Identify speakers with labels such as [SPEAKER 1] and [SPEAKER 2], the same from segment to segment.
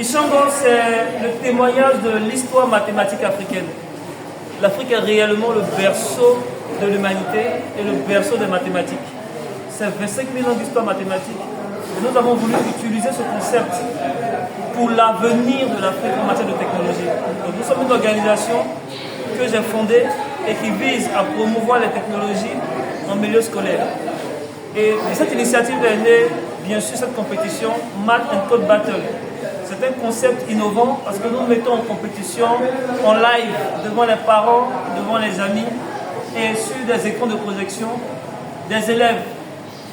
[SPEAKER 1] Ishango, c'est le témoignage de l'histoire mathématique africaine. L'Afrique est réellement le berceau de l'humanité et le berceau des mathématiques. C'est 25 000 ans d'histoire mathématique. Et nous avons voulu utiliser ce concept pour l'avenir de l'Afrique en matière de technologie. Donc nous sommes une organisation que j'ai fondée et qui vise à promouvoir les technologies en milieu scolaire. Et cette initiative est née, bien sûr, cette compétition Math and Code Battle. C'est un concept innovant parce que nous mettons en compétition en live devant les parents, devant les amis et sur des écrans de projection des élèves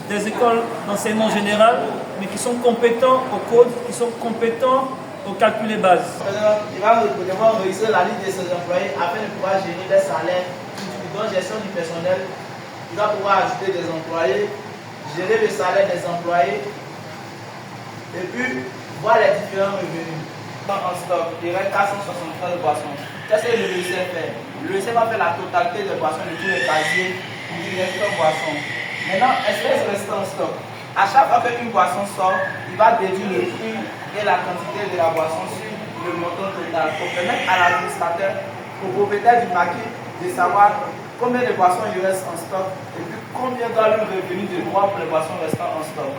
[SPEAKER 1] des écoles d'enseignement général, mais qui sont compétents au code, qui sont compétents au calcul des bases.
[SPEAKER 2] Il va devoir réussir la liste de ses employés afin de pouvoir gérer des salaires, donc gestion du personnel. Il va pouvoir ajouter des employés, gérer le salaire des employés et puis voir les différents revenus. En stock, il reste 463 de boissons. Qu'est-ce que le logiciel fait? Le logiciel va faire la totalité des boissons de tous les casiers du restant boisson. Maintenant, espèce reste en stock. À chaque fois qu'une boisson sort, il va déduire le prix et la quantité de la boisson sur le montant total pour permettre à l'administrateur, au propriétaire du maquis, de savoir combien de boissons il reste en stock et puis combien doit lui revenir de droit pour les boissons restant en stock.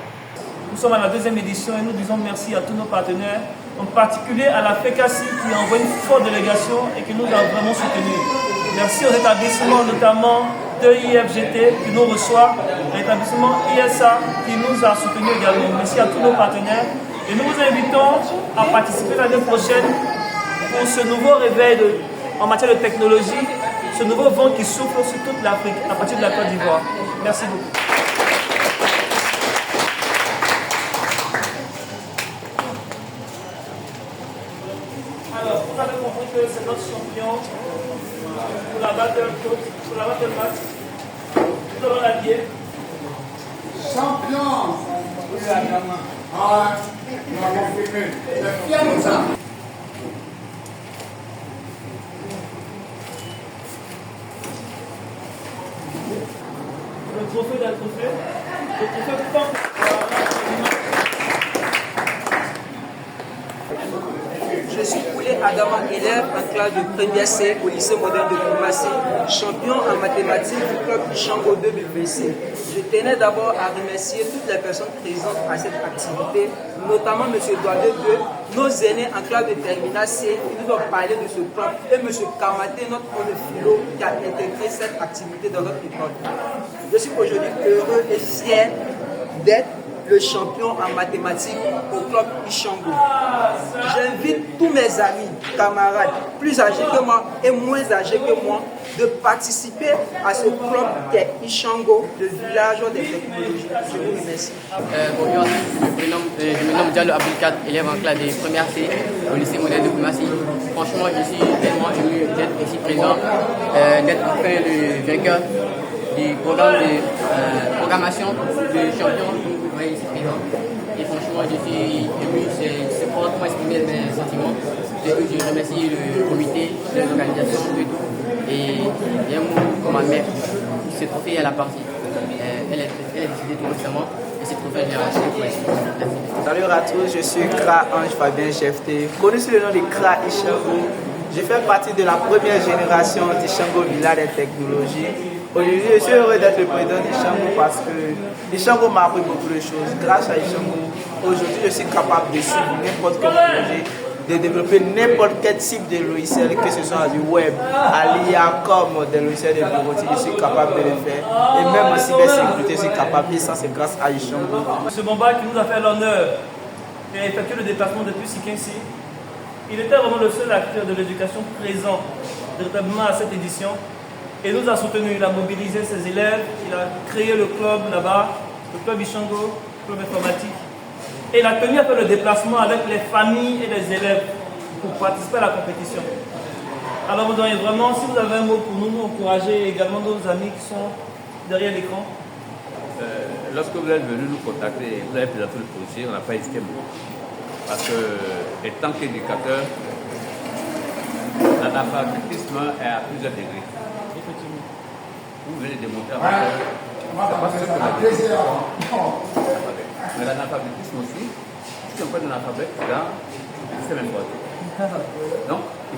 [SPEAKER 1] Nous sommes à la deuxième édition et nous disons merci à tous nos partenaires, en particulier à la FECACI qui a envoyé une forte délégation et qui nous a vraiment soutenus. Merci aux établissements, notamment de IFGT qui nous reçoit, l'établissement ISA qui nous a soutenus également. Merci à tous nos partenaires et nous vous invitons à participer l'année prochaine pour ce nouveau réveil en matière de technologie, ce nouveau vent qui souffle sur toute l'Afrique à partir de la Côte d'Ivoire. Merci beaucoup. Alors, vous avez compris que c'est notre champion pour la battle coach, pour la battle match. Nous allons l'habiller.
[SPEAKER 3] Champion! Oui, la gamin. Ah, nous l'avons filmé. C'est fier de ça.
[SPEAKER 1] Le trophée d'un trophée. Le trophée porte.
[SPEAKER 4] Je suis Koulé Adama, élève en classe de première C au lycée moderne de Koumassi, champion en mathématiques du club Ishango 2026. Je tenais d'abord à remercier toutes les personnes présentes à cette activité, notamment M. Douadé de nos aînés en classe de terminale C qui nous ont parlé de ce plan, et M. Kamaté, notre prof de philo, qui a intégré cette activité dans notre école. Je suis aujourd'hui heureux et fier d'être le champion en mathématiques au club Ishango. J'invite tous mes amis, camarades, plus âgés que moi et moins âgés que moi, de participer à ce club qu'est Ishango, le village des technologies. Je vous remercie.
[SPEAKER 5] Bonjour, je me nomme Diallo Abdelkat, élève en classe de première C au lycée moderne de Koumassi. Franchement, je suis tellement ému d'être ici présent, d'être enfin le vainqueur du programme de programmation de champion. Ici présent. Et franchement, je suis ému, c'est pour comment exprimer mes sentiments. Je remercie le comité de l'organisation de tout. Et un mot pour ma mère, ce trophée elle a parti. Elle est décédée tout récemment et ce trophée je l'ai racheté pour elle.
[SPEAKER 2] Salut à tous, je suis Kra Ange Fabien Chefté, connu sous le nom de Kra Ishango. Je fais partie de la première génération d'Ishango Village des technologies. Aujourd'hui, je suis heureux d'être le président d'Ishango parce que Ishango m'a appris beaucoup de choses. Grâce à Ishango, aujourd'hui, je suis capable de suivre n'importe quel projet, de développer n'importe quel type de logiciel, que ce soit du web, à l'IA, comme des logiciels de bureautique, je suis capable de le faire. Et même en cybersécurité, je suis capable. Et ça, c'est grâce à Ishango.
[SPEAKER 1] M. Bomba qui nous a fait l'honneur et a effectué le déplacement depuis Sikensi. Il était vraiment le seul acteur de l'éducation présent véritablement à cette édition. Et nous a soutenus, il a mobilisé ses élèves, il a créé le club là-bas, le club Ishango, le club informatique. Et il a tenu à faire le déplacement avec les familles et les élèves pour participer à la compétition. Alors vous auriez vraiment, si vous avez un mot pour nous encourager également nos amis qui sont derrière l'écran.
[SPEAKER 6] Lorsque vous êtes venu nous contacter, vous avez présenté le projet, on n'a pas hésité beaucoup. Parce que, étant qu'éducateur, l'analphabétisme est à plusieurs degrés. Vous venez démontrer à votre mais l'analphabétisme aussi, si on fait de l'analphabète, là, système informatique. Non, il